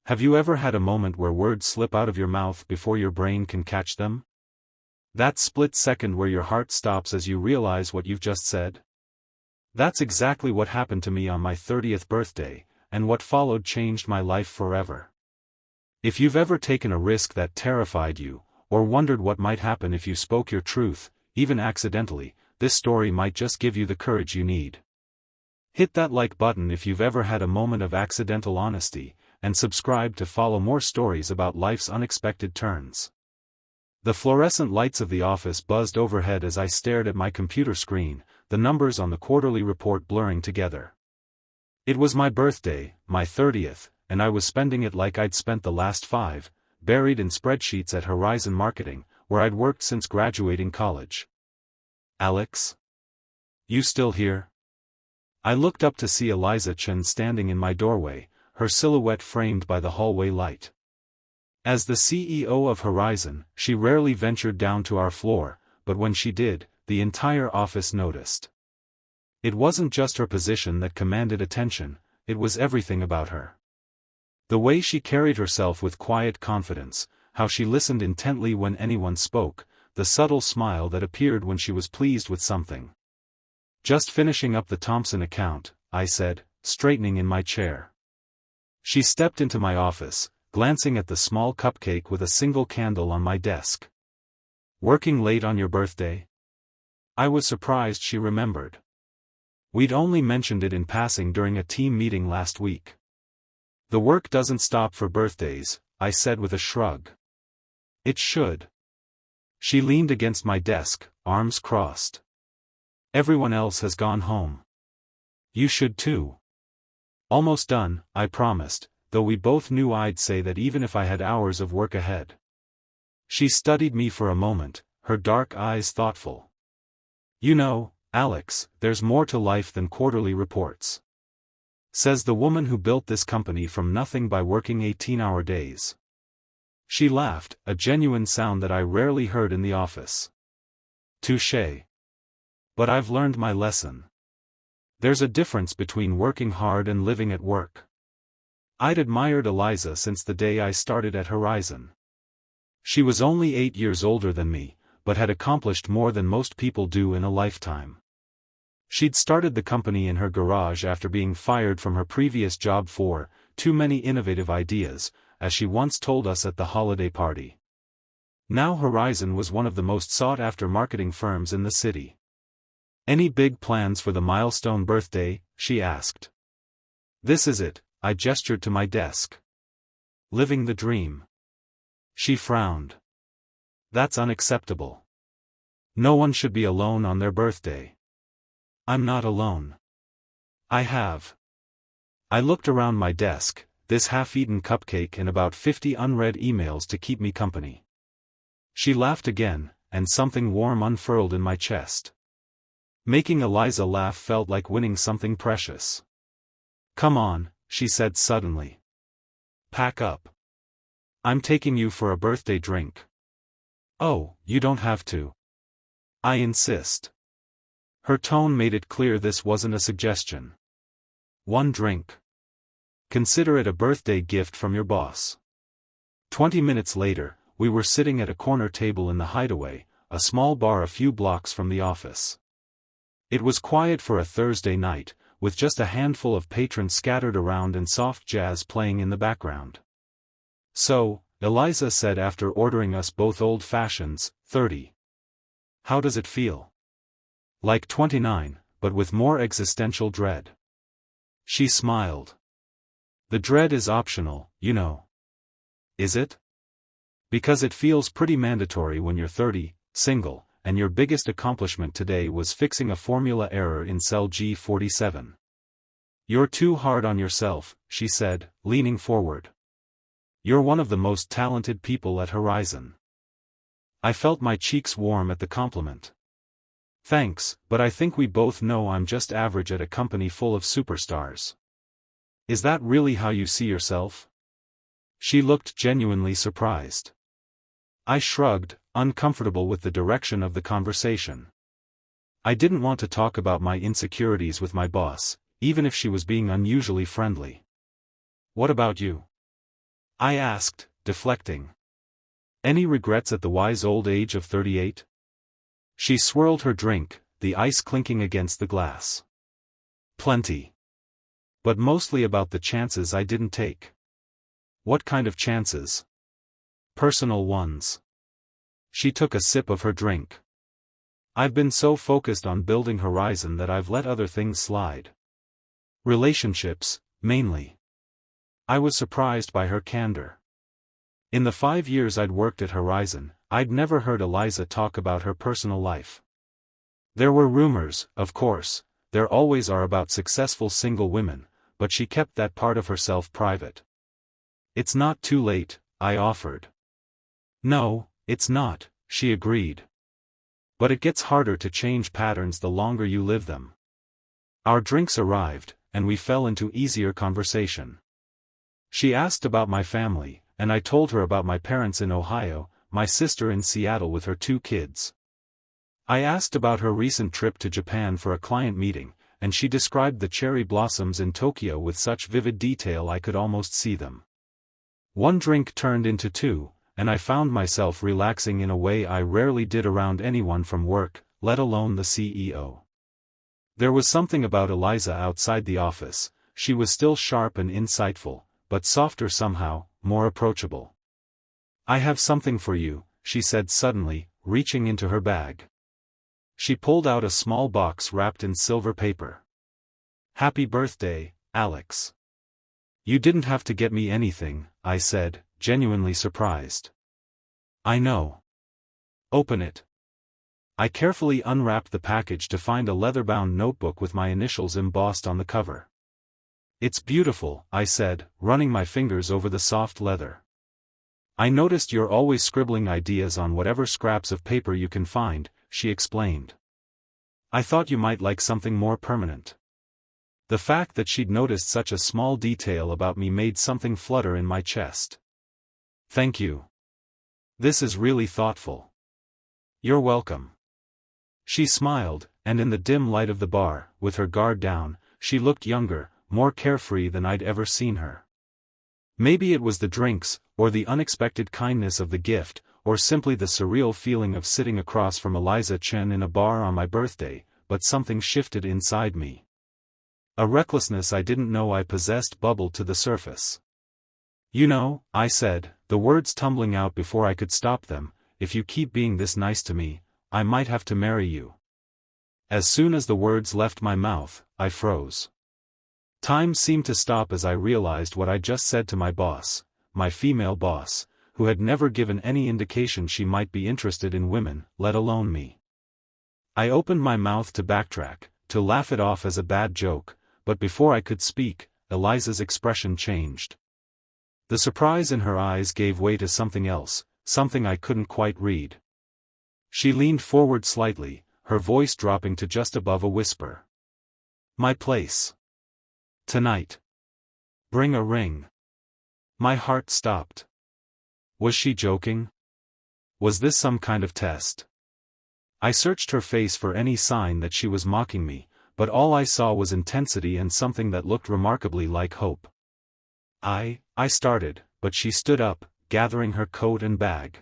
Have you ever had a moment where words slip out of your mouth before your brain can catch them? That split second where your heart stops as you realize what you've just said? That's exactly what happened to me on my 30th birthday, and what followed changed my life forever. If you've ever taken a risk that terrified you, or wondered what might happen if you spoke your truth, even accidentally, this story might just give you the courage you need. Hit that like button if you've ever had a moment of accidental honesty, and subscribe to follow more stories about life's unexpected turns. The fluorescent lights of the office buzzed overhead as I stared at my computer screen, the numbers on the quarterly report blurring together. It was my birthday, my 30th, and I was spending it like I'd spent the last 5, buried in spreadsheets at Horizon Marketing, where I'd worked since graduating college. Alex? You still here? I looked up to see Eliza Chen standing in my doorway, her silhouette framed by the hallway light. As the CEO of Horizon, she rarely ventured down to our floor, but when she did, the entire office noticed. It wasn't just her position that commanded attention, it was everything about her. The way she carried herself with quiet confidence, how she listened intently when anyone spoke, the subtle smile that appeared when she was pleased with something. Just finishing up the Thompson account, I said, straightening in my chair. She stepped into my office, glancing at the small cupcake with a single candle on my desk. Working late on your birthday? I was surprised she remembered. We'd only mentioned it in passing during a team meeting last week. The work doesn't stop for birthdays, I said with a shrug. It should. She leaned against my desk, arms crossed. Everyone else has gone home. You should too. Almost done, I promised, though we both knew I'd say that even if I had hours of work ahead. She studied me for a moment, her dark eyes thoughtful. You know, Alex, there's more to life than quarterly reports. Says the woman who built this company from nothing by working 18-hour days. She laughed, a genuine sound that I rarely heard in the office. Touché. But I've learned my lesson. There's a difference between working hard and living at work. I'd admired Eliza since the day I started at Horizon. She was only 8 years older than me, but had accomplished more than most people do in a lifetime. She'd started the company in her garage after being fired from her previous job for too many innovative ideas, as she once told us at the holiday party. Now Horizon was one of the most sought-after marketing firms in the city. Any big plans for the milestone birthday? She asked. This is it, I gestured to my desk. Living the dream. She frowned. That's unacceptable. No one should be alone on their birthday. I'm not alone. I looked around my desk, this half-eaten cupcake and about 50 unread emails to keep me company. She laughed again, and something warm unfurled in my chest. Making Eliza laugh felt like winning something precious. Come on, she said suddenly. Pack up. I'm taking you for a birthday drink. Oh, you don't have to. I insist. Her tone made it clear this wasn't a suggestion. One drink. Consider it a birthday gift from your boss. 20 minutes later, we were sitting at a corner table in the Hideaway, a small bar a few blocks from the office. It was quiet for a Thursday night, with just a handful of patrons scattered around and soft jazz playing in the background. So, Eliza said after ordering us both old fashions, 30. How does it feel? Like 29, but with more existential dread. She smiled. The dread is optional, you know. Is it? Because it feels pretty mandatory when you're 30, single, and your biggest accomplishment today was fixing a formula error in cell G47. You're too hard on yourself, she said, leaning forward. You're one of the most talented people at Horizon. I felt my cheeks warm at the compliment. Thanks, but I think we both know I'm just average at a company full of superstars. Is that really how you see yourself? She looked genuinely surprised. I shrugged, uncomfortable with the direction of the conversation. I didn't want to talk about my insecurities with my boss, even if she was being unusually friendly. What about you? I asked, deflecting. Any regrets at the wise old age of 38? She swirled her drink, the ice clinking against the glass. Plenty. But mostly about the chances I didn't take. What kind of chances? Personal ones. She took a sip of her drink. I've been so focused on building Horizon that I've let other things slide. Relationships, mainly. I was surprised by her candor. In the 5 years I'd worked at Horizon, I'd never heard Eliza talk about her personal life. There were rumors, of course, there always are about successful single women, but she kept that part of herself private. It's not too late, I offered. No, it's not, she agreed. But it gets harder to change patterns the longer you live them. Our drinks arrived, and we fell into easier conversation. She asked about my family, and I told her about my parents in Ohio, my sister in Seattle with her 2 kids. I asked about her recent trip to Japan for a client meeting, and she described the cherry blossoms in Tokyo with such vivid detail I could almost see them. One drink turned into 2, and I found myself relaxing in a way I rarely did around anyone from work, let alone the CEO. There was something about Eliza outside the office. She was still sharp and insightful, but softer somehow, more approachable. I have something for you, she said suddenly, reaching into her bag. She pulled out a small box wrapped in silver paper. Happy birthday, Alex. You didn't have to get me anything, I said, genuinely surprised. I know. Open it. I carefully unwrapped the package to find a leather-bound notebook with my initials embossed on the cover. It's beautiful, I said, running my fingers over the soft leather. I noticed you're always scribbling ideas on whatever scraps of paper you can find, she explained. I thought you might like something more permanent. The fact that she'd noticed such a small detail about me made something flutter in my chest. Thank you. This is really thoughtful. You're welcome. She smiled, and in the dim light of the bar, with her guard down, she looked younger, more carefree than I'd ever seen her. Maybe it was the drinks, or the unexpected kindness of the gift, or simply the surreal feeling of sitting across from Eliza Chen in a bar on my birthday, but something shifted inside me. A recklessness I didn't know I possessed bubbled to the surface. You know, I said, the words tumbling out before I could stop them, if you keep being this nice to me, I might have to marry you. As soon as the words left my mouth, I froze. Time seemed to stop as I realized what I just said to my boss, my female boss, who had never given any indication she might be interested in women, let alone me. I opened my mouth to backtrack, to laugh it off as a bad joke, but before I could speak, Eliza's expression changed. The surprise in her eyes gave way to something else, something I couldn't quite read. She leaned forward slightly, her voice dropping to just above a whisper. My place. Tonight. Bring a ring. My heart stopped. Was she joking? Was this some kind of test? I searched her face for any sign that she was mocking me, but all I saw was intensity and something that looked remarkably like hope. I started, but she stood up, gathering her coat and bag.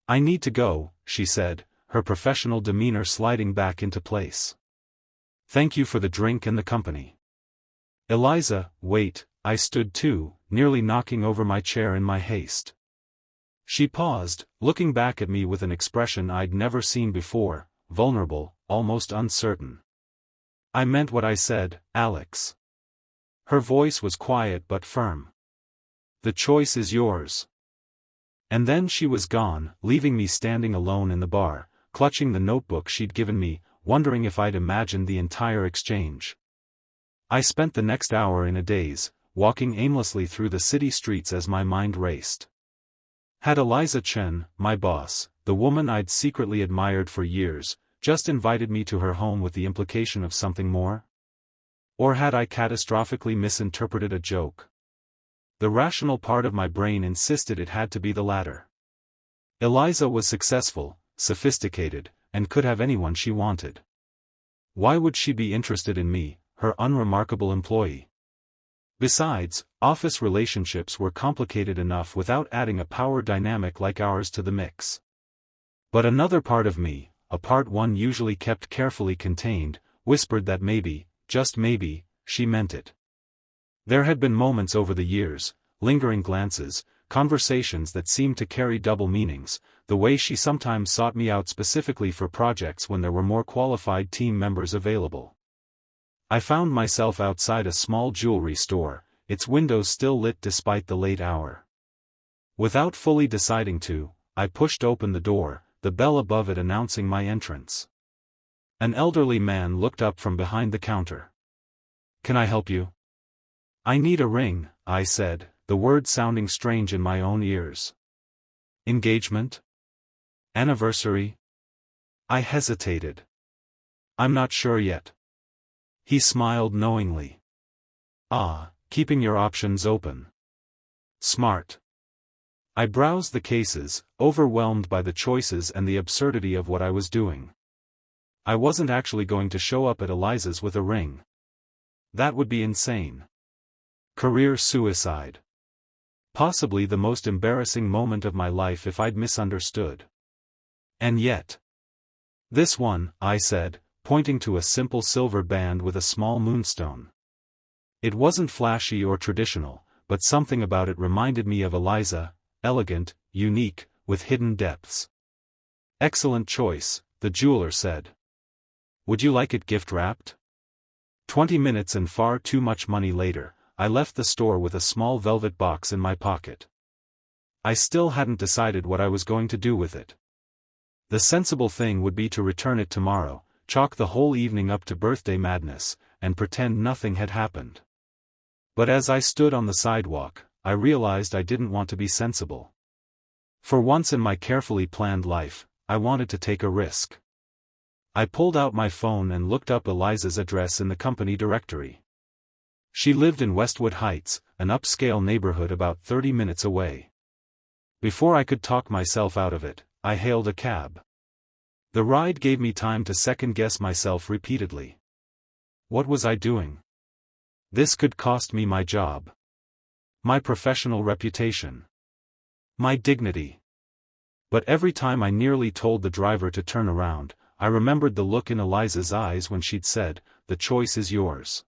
I need to go, she said, her professional demeanor sliding back into place. Thank you for the drink and the company. Eliza, wait, I stood too, nearly knocking over my chair in my haste. She paused, looking back at me with an expression I'd never seen before, vulnerable, almost uncertain. I meant what I said, Alex. Her voice was quiet but firm. The choice is yours. And then she was gone, leaving me standing alone in the bar, clutching the notebook she'd given me, wondering if I'd imagined the entire exchange. I spent the next hour in a daze, walking aimlessly through the city streets as my mind raced. Had Eliza Chen, my boss, the woman I'd secretly admired for years, just invited me to her home with the implication of something more? Or had I catastrophically misinterpreted a joke? The rational part of my brain insisted it had to be the latter. Eliza was successful, sophisticated, and could have anyone she wanted. Why would she be interested in me, her unremarkable employee? Besides, office relationships were complicated enough without adding a power dynamic like ours to the mix. But another part of me, a part one usually kept carefully contained, whispered that maybe, just maybe, she meant it. There had been moments over the years, lingering glances, conversations that seemed to carry double meanings, the way she sometimes sought me out specifically for projects when there were more qualified team members available. I found myself outside a small jewelry store, its windows still lit despite the late hour. Without fully deciding to, I pushed open the door, the bell above it announcing my entrance. An elderly man looked up from behind the counter. "Can I help you?" "I need a ring," I said, the word sounding strange in my own ears. "Engagement? Anniversary?" I hesitated. "I'm not sure yet." He smiled knowingly. "Ah, keeping your options open. Smart." I browsed the cases, overwhelmed by the choices and the absurdity of what I was doing. I wasn't actually going to show up at Eliza's with a ring. That would be insane. Career suicide. Possibly the most embarrassing moment of my life if I'd misunderstood. And yet. "This one," I said, pointing to a simple silver band with a small moonstone. It wasn't flashy or traditional, but something about it reminded me of Eliza, elegant, unique, with hidden depths. "Excellent choice," the jeweler said. "Would you like it gift-wrapped?" 20 minutes and far too much money later, I left the store with a small velvet box in my pocket. I still hadn't decided what I was going to do with it. The sensible thing would be to return it tomorrow, chalk the whole evening up to birthday madness, and pretend nothing had happened. But as I stood on the sidewalk, I realized I didn't want to be sensible. For once in my carefully planned life, I wanted to take a risk. I pulled out my phone and looked up Eliza's address in the company directory. She lived in Westwood Heights, an upscale neighborhood about 30 minutes away. Before I could talk myself out of it, I hailed a cab. The ride gave me time to second-guess myself repeatedly. What was I doing? This could cost me my job. My professional reputation. My dignity. But every time I nearly told the driver to turn around, I remembered the look in Eliza's eyes when she'd said, "The choice is yours."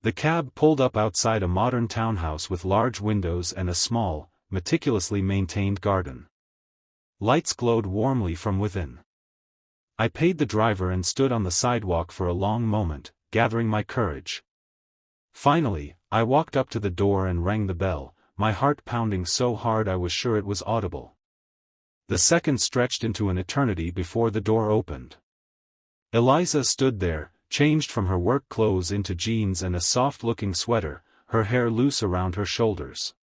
The cab pulled up outside a modern townhouse with large windows and a small, meticulously maintained garden. Lights glowed warmly from within. I paid the driver and stood on the sidewalk for a long moment, gathering my courage. Finally, I walked up to the door and rang the bell, my heart pounding so hard I was sure it was audible. The seconds stretched into an eternity before the door opened. Eliza stood there, changed from her work clothes into jeans and a soft-looking sweater, her hair loose around her shoulders.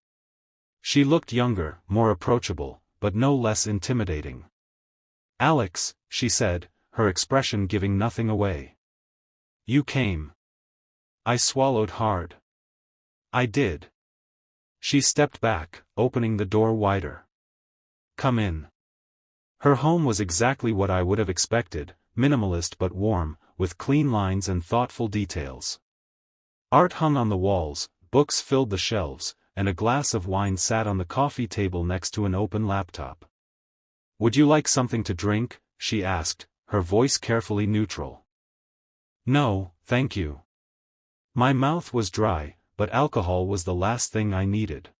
She looked younger, more approachable, but no less intimidating. "Alex," she said, her expression giving nothing away. "You came." I swallowed hard. "I did." She stepped back, opening the door wider. "Come in." Her home was exactly what I would have expected, minimalist but warm, with clean lines and thoughtful details. Art hung on the walls, books filled the shelves, and a glass of wine sat on the coffee table next to an open laptop. "Would you like something to drink?" she asked, her voice carefully neutral. "No, thank you." My mouth was dry, but alcohol was the last thing I needed.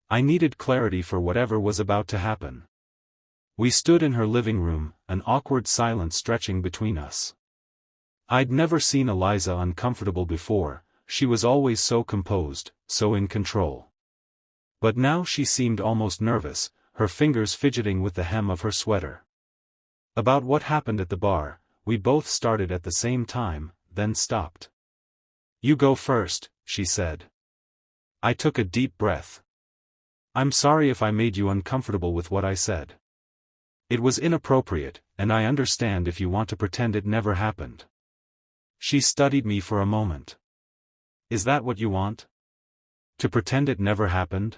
I needed clarity for whatever was about to happen. We stood in her living room, an awkward silence stretching between us. I'd never seen Eliza uncomfortable before, she was always so composed, so in control. But now she seemed almost nervous, her fingers fidgeting with the hem of her sweater. About what happened at the bar, we both started at the same time, then stopped. "You go first," she said. I took a deep breath. "I'm sorry if I made you uncomfortable with what I said. It was inappropriate, and I understand if you want to pretend it never happened." She studied me for a moment. "Is that what you want? To pretend it never happened?"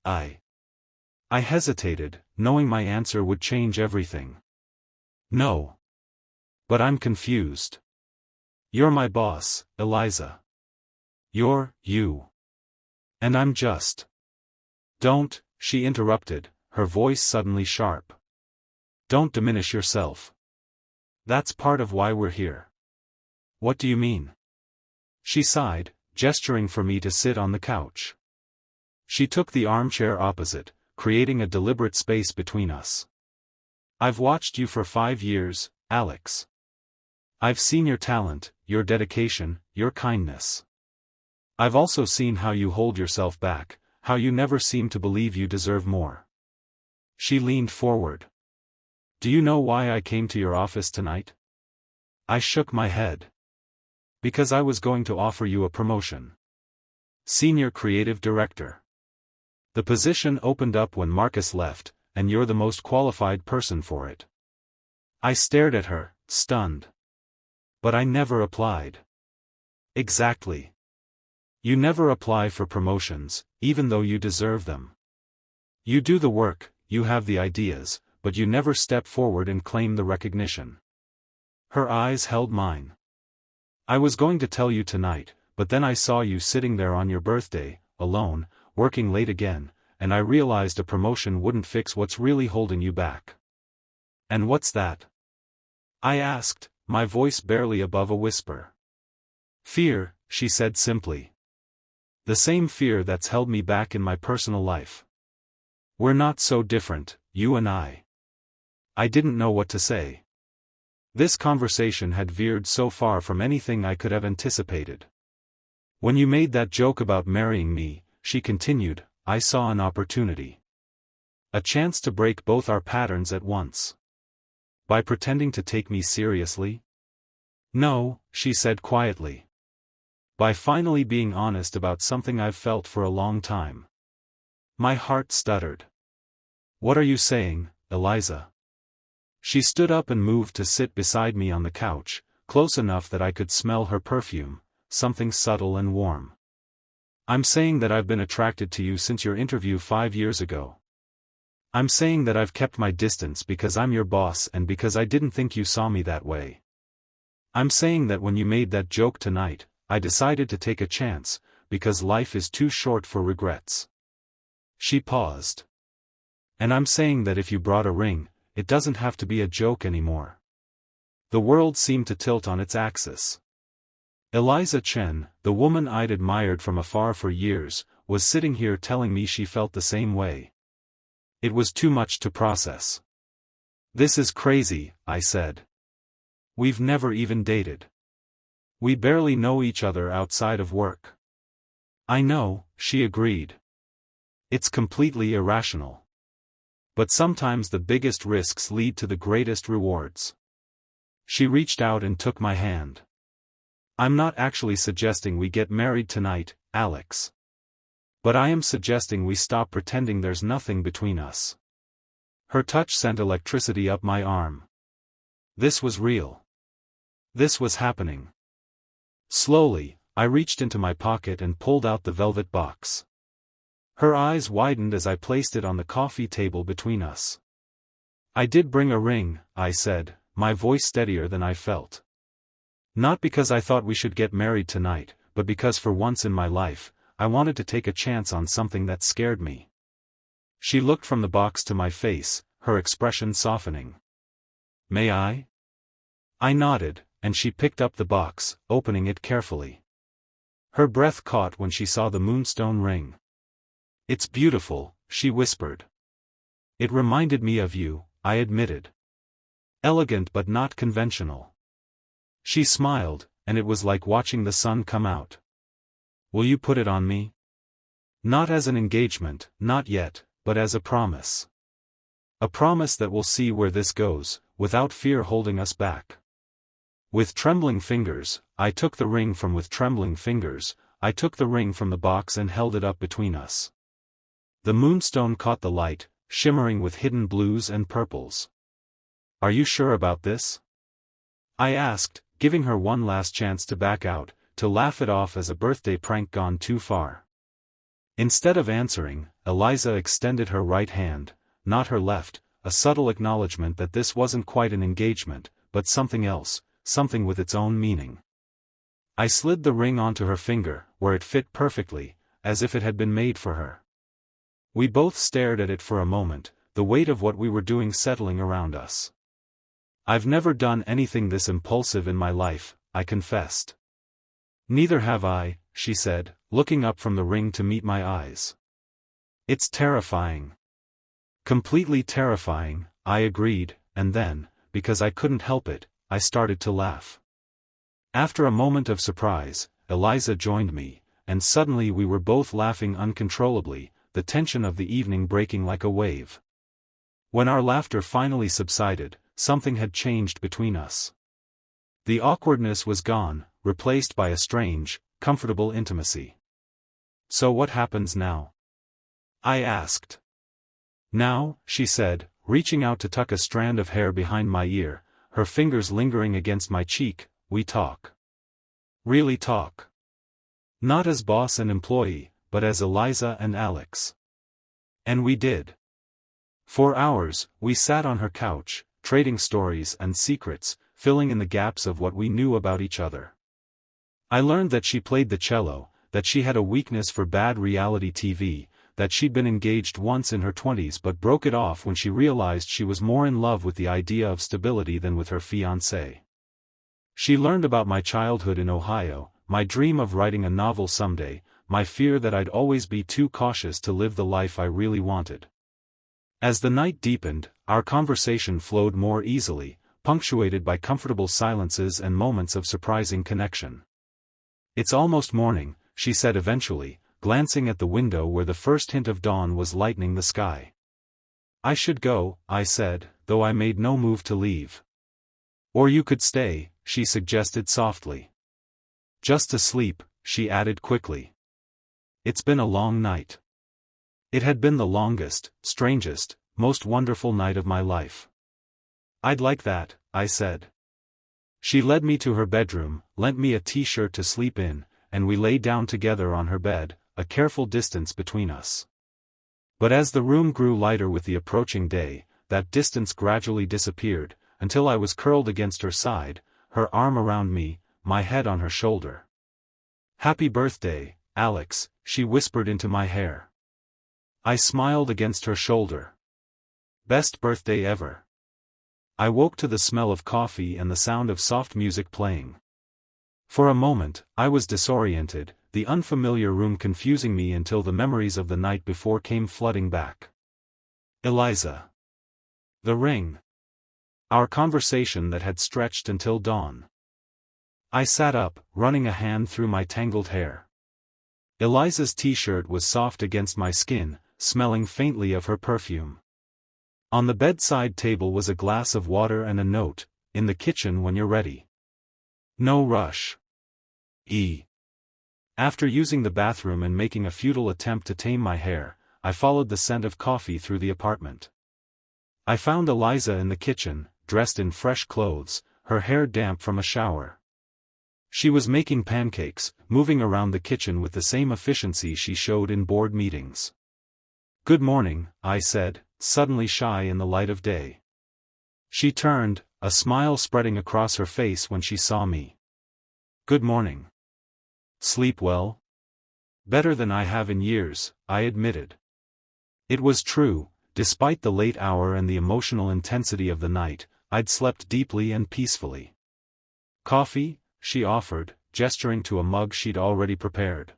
I hesitated, knowing my answer would change everything. "No. But I'm confused. You're my boss, Eliza. You're you. And I'm just. Don't, she interrupted, her voice suddenly sharp. Don't diminish yourself. That's part of why we're here. What do you mean? She sighed, gesturing for me to sit on the couch. She took the armchair opposite, creating a deliberate space between us. I've watched you for 5 years, Alex. I've seen your talent, your dedication, your kindness. I've also seen how you hold yourself back, how you never seem to believe you deserve more. She leaned forward. Do you know why I came to your office tonight? I shook my head. Because I was going to offer you a promotion. Senior Creative Director. The position opened up when Marcus left, and you're the most qualified person for it. I stared at her, stunned. But I never applied. Exactly. You never apply for promotions, even though you deserve them. You do the work, you have the ideas, but you never step forward and claim the recognition. Her eyes held mine. I was going to tell you tonight, but then I saw you sitting there on your birthday, alone, working late again, and I realized a promotion wouldn't fix what's really holding you back. And what's that? I asked, my voice barely above a whisper. Fear, she said simply. The same fear that's held me back in my personal life. We're not so different, you and I. I didn't know what to say. This conversation had veered so far from anything I could have anticipated. When you made that joke about marrying me, she continued, I saw an opportunity. A chance to break both our patterns at once. By pretending to take me seriously? No, she said quietly. By finally being honest about something I've felt for a long time. My heart stuttered. What are you saying, Eliza? She stood up and moved to sit beside me on the couch, close enough that I could smell her perfume, something subtle and warm. I'm saying that I've been attracted to you since your interview 5 years ago. I'm saying that I've kept my distance because I'm your boss and because I didn't think you saw me that way. I'm saying that when you made that joke tonight, I decided to take a chance, because life is too short for regrets. She paused. And I'm saying that if you brought a ring, it doesn't have to be a joke anymore. The world seemed to tilt on its axis. Eliza Chen, the woman I'd admired from afar for years, was sitting here telling me she felt the same way. It was too much to process. This is crazy, I said. We've never even dated. We barely know each other outside of work. I know, she agreed. It's completely irrational. But sometimes the biggest risks lead to the greatest rewards. She reached out and took my hand. I'm not actually suggesting we get married tonight, Alex. But I am suggesting we stop pretending there's nothing between us. Her touch sent electricity up my arm. This was real. This was happening. Slowly, I reached into my pocket and pulled out the velvet box. Her eyes widened as I placed it on the coffee table between us. I did bring a ring, I said, my voice steadier than I felt. Not because I thought we should get married tonight, but because for once in my life, I wanted to take a chance on something that scared me. She looked from the box to my face, her expression softening. May I? I nodded, and she picked up the box, opening it carefully. Her breath caught when she saw the moonstone ring. It's beautiful, she whispered. It reminded me of you, I admitted. Elegant but not conventional. She smiled, and it was like watching the sun come out. Will you put it on me? Not as an engagement, not yet, but as a promise. A promise that we'll see where this goes, without fear holding us back. With trembling fingers, I took the ring from the box and held it up between us. The moonstone caught the light, shimmering with hidden blues and purples. Are you sure about this? I asked, giving her one last chance to back out, to laugh it off as a birthday prank gone too far. Instead of answering, Eliza extended her right hand, not her left, a subtle acknowledgement that this wasn't quite an engagement, but something else, something with its own meaning. I slid the ring onto her finger, where it fit perfectly, as if it had been made for her. We both stared at it for a moment, the weight of what we were doing settling around us. I've never done anything this impulsive in my life, I confessed. Neither have I, she said, looking up from the ring to meet my eyes. It's terrifying. Completely terrifying, I agreed, and then, because I couldn't help it, I started to laugh. After a moment of surprise, Eliza joined me, and suddenly we were both laughing uncontrollably, the tension of the evening breaking like a wave. When our laughter finally subsided, something had changed between us. The awkwardness was gone, replaced by a strange, comfortable intimacy. So what happens now? I asked. Now, she said, reaching out to tuck a strand of hair behind my ear, her fingers lingering against my cheek, we talk. Really talk. Not as boss and employee, but as Eliza and Alex. And we did. For hours, we sat on her couch, trading stories and secrets, filling in the gaps of what we knew about each other. I learned that she played the cello, that she had a weakness for bad reality TV, that she'd been engaged once in her 20s but broke it off when she realized she was more in love with the idea of stability than with her fiancé. She learned about my childhood in Ohio, my dream of writing a novel someday, my fear that I'd always be too cautious to live the life I really wanted. As the night deepened, our conversation flowed more easily, punctuated by comfortable silences and moments of surprising connection. It's almost morning, she said eventually, glancing at the window where the first hint of dawn was lightening the sky. I should go, I said, though I made no move to leave. Or you could stay, she suggested softly. Just to sleep, she added quickly. It's been a long night. It had been the longest, strangest, most wonderful night of my life. I'd like that, I said. She led me to her bedroom, lent me a t-shirt to sleep in, and we lay down together on her bed, a careful distance between us. But as the room grew lighter with the approaching day, that distance gradually disappeared, until I was curled against her side, her arm around me, my head on her shoulder. Happy birthday, Alex, she whispered into my hair. I smiled against her shoulder. Best birthday ever. I woke to the smell of coffee and the sound of soft music playing. For a moment, I was disoriented, the unfamiliar room confusing me until the memories of the night before came flooding back. Eliza. The ring. Our conversation that had stretched until dawn. I sat up, running a hand through my tangled hair. Eliza's t-shirt was soft against my skin, smelling faintly of her perfume. On the bedside table was a glass of water and a note, in the kitchen when you're ready. No rush. E. After using the bathroom and making a futile attempt to tame my hair, I followed the scent of coffee through the apartment. I found Eliza in the kitchen, dressed in fresh clothes, her hair damp from a shower. She was making pancakes, moving around the kitchen with the same efficiency she showed in board meetings. Good morning, I said, suddenly shy in the light of day. She turned, a smile spreading across her face when she saw me. Good morning. Sleep well? Better than I have in years, I admitted. It was true, despite the late hour and the emotional intensity of the night, I'd slept deeply and peacefully. Coffee? She offered, gesturing to a mug she'd already prepared.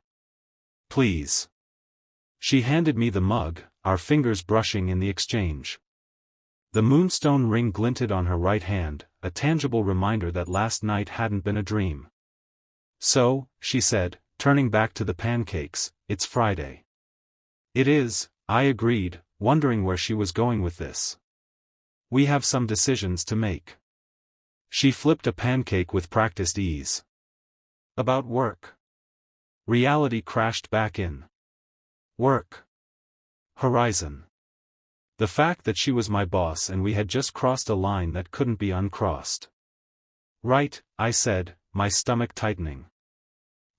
Please. She handed me the mug, our fingers brushing in the exchange. The moonstone ring glinted on her right hand, a tangible reminder that last night hadn't been a dream. So, she said, turning back to the pancakes, it's Friday. It is, I agreed, wondering where she was going with this. We have some decisions to make. She flipped a pancake with practiced ease. About work. Reality crashed back in. Work. Horizon. The fact that she was my boss and we had just crossed a line that couldn't be uncrossed. Right, I said, my stomach tightening.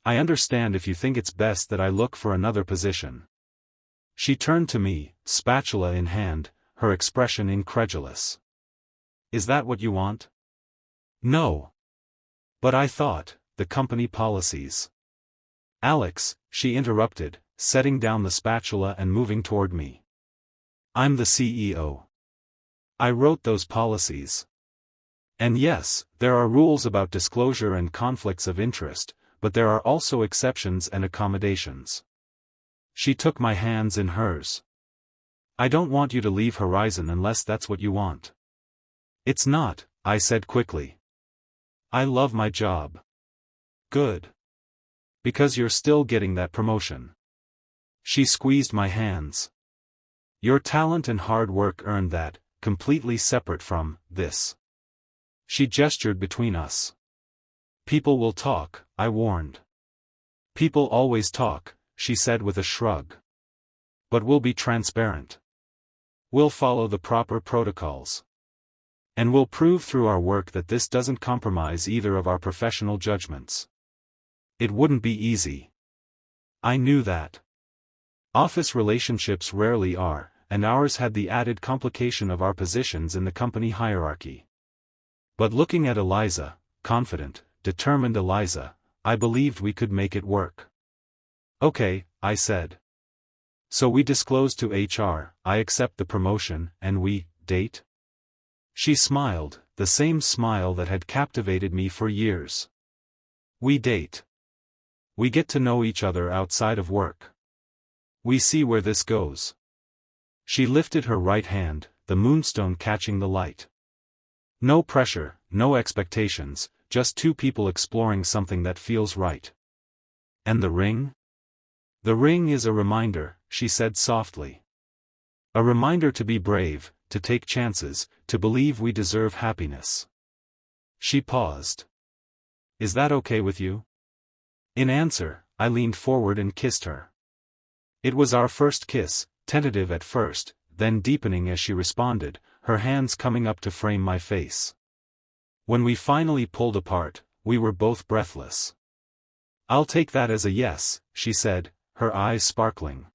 I understand if you think it's best that I look for another position. She turned to me, spatula in hand, her expression incredulous. Is that what you want? No. But I thought, the company policies. Alex, she interrupted, setting down the spatula and moving toward me. I'm the CEO. I wrote those policies. And yes, there are rules about disclosure and conflicts of interest, but there are also exceptions and accommodations. She took my hands in hers. I don't want you to leave Horizon unless that's what you want. It's not, I said quickly. I love my job. Good. Because you're still getting that promotion. She squeezed my hands. Your talent and hard work earned that, completely separate from this. She gestured between us. People will talk, I warned. People always talk, she said with a shrug. But we'll be transparent. We'll follow the proper protocols. And we'll prove through our work that this doesn't compromise either of our professional judgments. It wouldn't be easy. I knew that. Office relationships rarely are, and ours had the added complication of our positions in the company hierarchy. But looking at Eliza, confident, determined Eliza, I believed we could make it work. Okay, I said. So we disclosed to HR, I accept the promotion, and we date? She smiled, the same smile that had captivated me for years. We date. We get to know each other outside of work. We see where this goes. She lifted her right hand, the moonstone catching the light. No pressure, no expectations, just two people exploring something that feels right. And the ring? The ring is a reminder, she said softly. A reminder to be brave, to take chances, to believe we deserve happiness. She paused. Is that okay with you? In answer, I leaned forward and kissed her. It was our first kiss, tentative at first, then deepening as she responded, her hands coming up to frame my face. When we finally pulled apart, we were both breathless. I'll take that as a yes, she said, her eyes sparkling.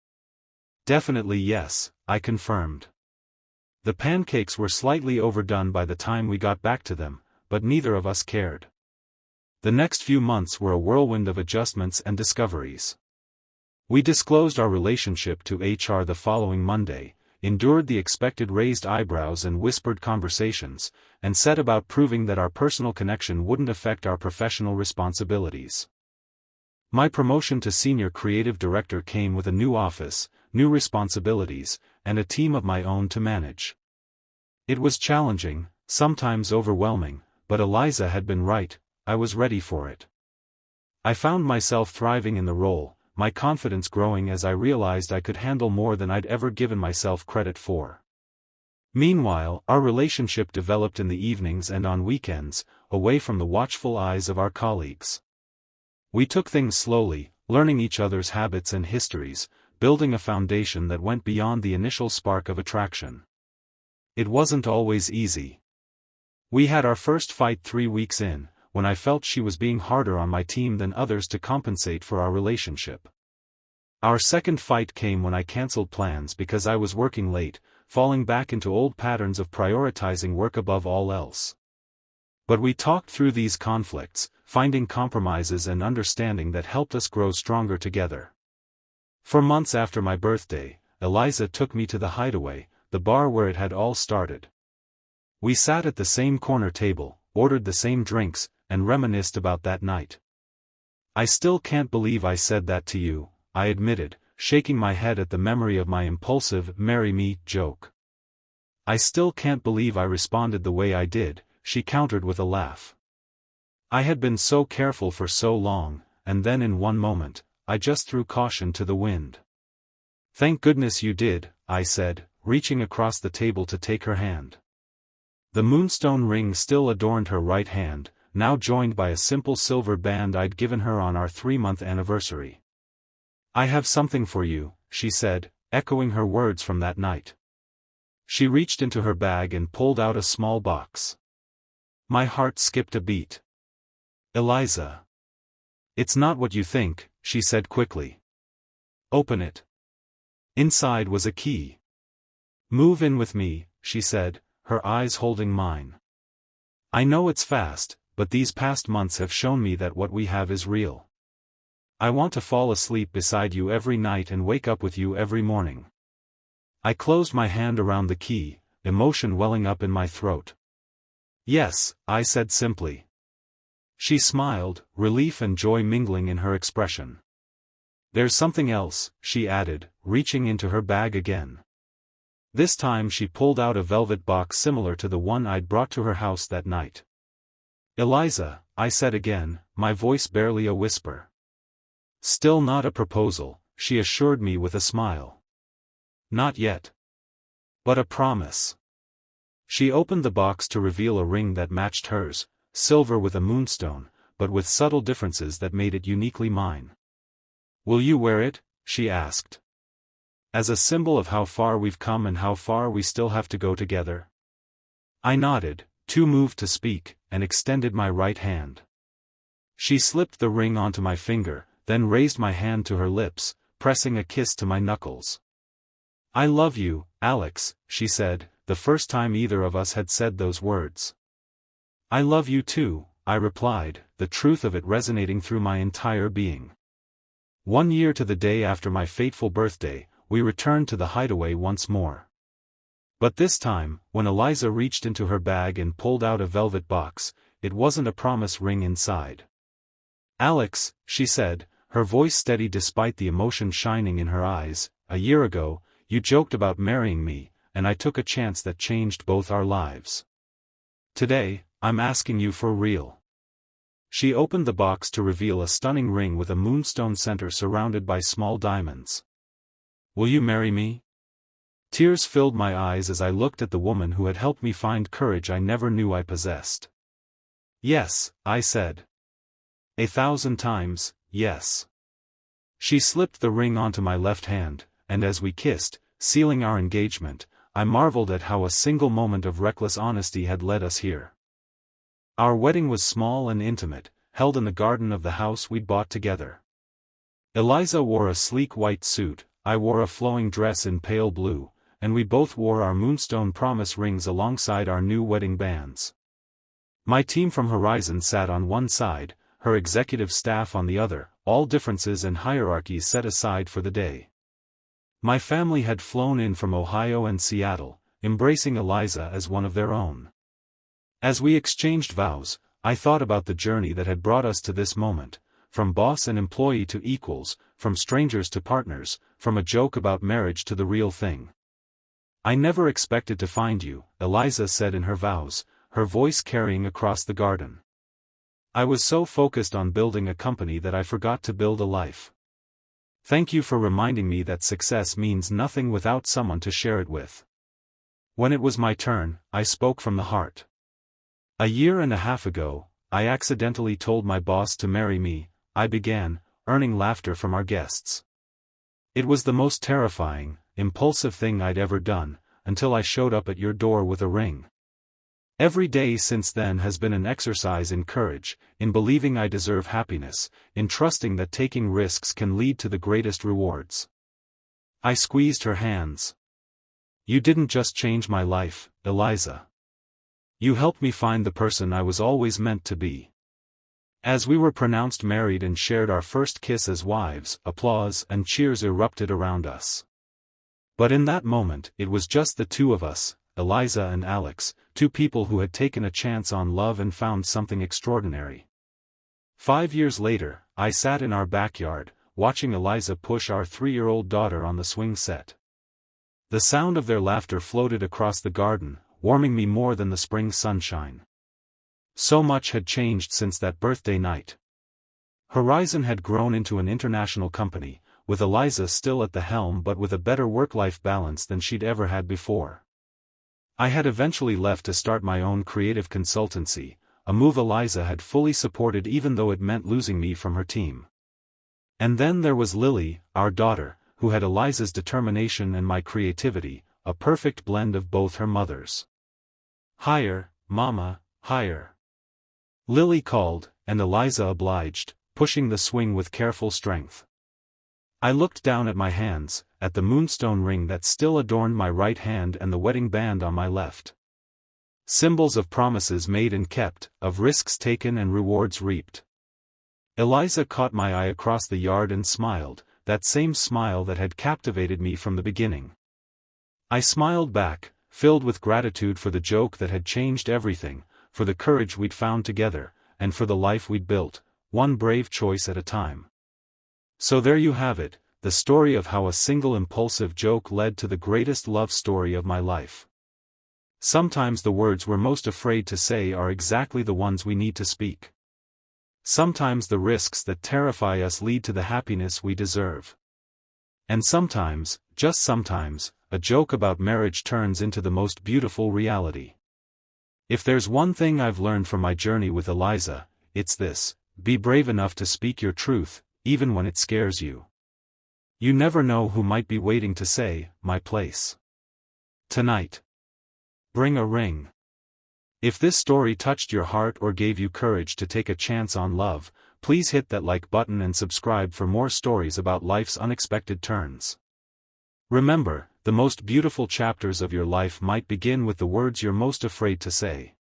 Definitely yes, I confirmed. The pancakes were slightly overdone by the time we got back to them, but neither of us cared. The next few months were a whirlwind of adjustments and discoveries. We disclosed our relationship to HR the following Monday, endured the expected raised eyebrows and whispered conversations, and set about proving that our personal connection wouldn't affect our professional responsibilities. My promotion to senior creative director came with a new office, new responsibilities, and a team of my own to manage. It was challenging, sometimes overwhelming, but Eliza had been right, I was ready for it. I found myself thriving in the role, my confidence growing as I realized I could handle more than I'd ever given myself credit for. Meanwhile, our relationship developed in the evenings and on weekends, away from the watchful eyes of our colleagues. We took things slowly, learning each other's habits and histories, building a foundation that went beyond the initial spark of attraction. It wasn't always easy. We had our first fight 3 weeks in, when I felt she was being harder on my team than others to compensate for our relationship. Our second fight came when I canceled plans because I was working late, falling back into old patterns of prioritizing work above all else. But we talked through these conflicts, finding compromises and understanding that helped us grow stronger together. For months after my birthday, Eliza took me to the Hideaway, the bar where it had all started. We sat at the same corner table, ordered the same drinks, and reminisced about that night. I still can't believe I said that to you, I admitted, shaking my head at the memory of my impulsive "marry me" joke. I still can't believe I responded the way I did, she countered with a laugh. I had been so careful for so long, and then in one moment, I just threw caution to the wind. Thank goodness you did, I said, reaching across the table to take her hand. The moonstone ring still adorned her right hand, now joined by a simple silver band I'd given her on our 3-month anniversary. I have something for you, she said, echoing her words from that night. She reached into her bag and pulled out a small box. My heart skipped a beat. Eliza. It's not what you think, she said quickly. Open it. Inside was a key. Move in with me, she said, her eyes holding mine. I know it's fast, but these past months have shown me that what we have is real. I want to fall asleep beside you every night and wake up with you every morning. I closed my hand around the key, emotion welling up in my throat. Yes, I said simply. She smiled, relief and joy mingling in her expression. There's something else, she added, reaching into her bag again. This time she pulled out a velvet box similar to the one I'd brought to her house that night. Eliza, I said again, my voice barely a whisper. Still not a proposal, she assured me with a smile. Not yet. But a promise. She opened the box to reveal a ring that matched hers, silver with a moonstone, but with subtle differences that made it uniquely mine. Will you wear it? She asked. As a symbol of how far we've come and how far we still have to go together. I nodded, too moved to speak, and extended my right hand. She slipped the ring onto my finger, then raised my hand to her lips, pressing a kiss to my knuckles. I love you, Alex, she said, the first time either of us had said those words. I love you too, I replied, the truth of it resonating through my entire being. 1 year to the day after my fateful birthday, we returned to the hideaway once more. But this time, when Eliza reached into her bag and pulled out a velvet box, it wasn't a promise ring inside. Alex, she said, her voice steady despite the emotion shining in her eyes, a year ago, you joked about marrying me, and I took a chance that changed both our lives. Today, I'm asking you for real. She opened the box to reveal a stunning ring with a moonstone center surrounded by small diamonds. Will you marry me? Tears filled my eyes as I looked at the woman who had helped me find courage I never knew I possessed. Yes, I said. 1,000 times, yes. She slipped the ring onto my left hand, and as we kissed, sealing our engagement, I marveled at how a single moment of reckless honesty had led us here. Our wedding was small and intimate, held in the garden of the house we'd bought together. Eliza wore a sleek white suit, I wore a flowing dress in pale blue, and we both wore our moonstone promise rings alongside our new wedding bands. My team from Horizon sat on one side, her executive staff on the other, all differences and hierarchies set aside for the day. My family had flown in from Ohio and Seattle, embracing Eliza as one of their own. As we exchanged vows, I thought about the journey that had brought us to this moment, from boss and employee to equals, from strangers to partners, from a joke about marriage to the real thing. I never expected to find you, Eliza said in her vows, her voice carrying across the garden. I was so focused on building a company that I forgot to build a life. Thank you for reminding me that success means nothing without someone to share it with. When it was my turn, I spoke from the heart. 1.5 years ago, I accidentally told my boss to marry me, I began, earning laughter from our guests. It was the most terrifying, impulsive thing I'd ever done, until I showed up at your door with a ring. Every day since then has been an exercise in courage, in believing I deserve happiness, in trusting that taking risks can lead to the greatest rewards. I squeezed her hands. You didn't just change my life, Eliza. You helped me find the person I was always meant to be. As we were pronounced married and shared our first kiss as wives, applause and cheers erupted around us. But in that moment, it was just the two of us, Eliza and Alex, two people who had taken a chance on love and found something extraordinary. 5 years later, I sat in our backyard, watching Eliza push our 3-year-old daughter on the swing set. The sound of their laughter floated across the garden, warming me more than the spring sunshine. So much had changed since that birthday night. Horizon had grown into an international company, with Eliza still at the helm but with a better work-life balance than she'd ever had before. I had eventually left to start my own creative consultancy, a move Eliza had fully supported even though it meant losing me from her team. And then there was Lily, our daughter, who had Eliza's determination and my creativity, a perfect blend of both her mothers. Higher, Mama, higher. Lily called, and Eliza obliged, pushing the swing with careful strength. I looked down at my hands, at the moonstone ring that still adorned my right hand and the wedding band on my left. Symbols of promises made and kept, of risks taken and rewards reaped. Eliza caught my eye across the yard and smiled, that same smile that had captivated me from the beginning. I smiled back, filled with gratitude for the joke that had changed everything, for the courage we'd found together, and for the life we'd built, one brave choice at a time. So there you have it, the story of how a single impulsive joke led to the greatest love story of my life. Sometimes the words we're most afraid to say are exactly the ones we need to speak. Sometimes the risks that terrify us lead to the happiness we deserve. And sometimes, just sometimes, a joke about marriage turns into the most beautiful reality. If there's one thing I've learned from my journey with Eliza, it's this: be brave enough to speak your truth, even when it scares you. You never know who might be waiting to say, "My place." Tonight. Bring a ring. If this story touched your heart or gave you courage to take a chance on love, please hit that like button and subscribe for more stories about life's unexpected turns. Remember, the most beautiful chapters of your life might begin with the words you're most afraid to say.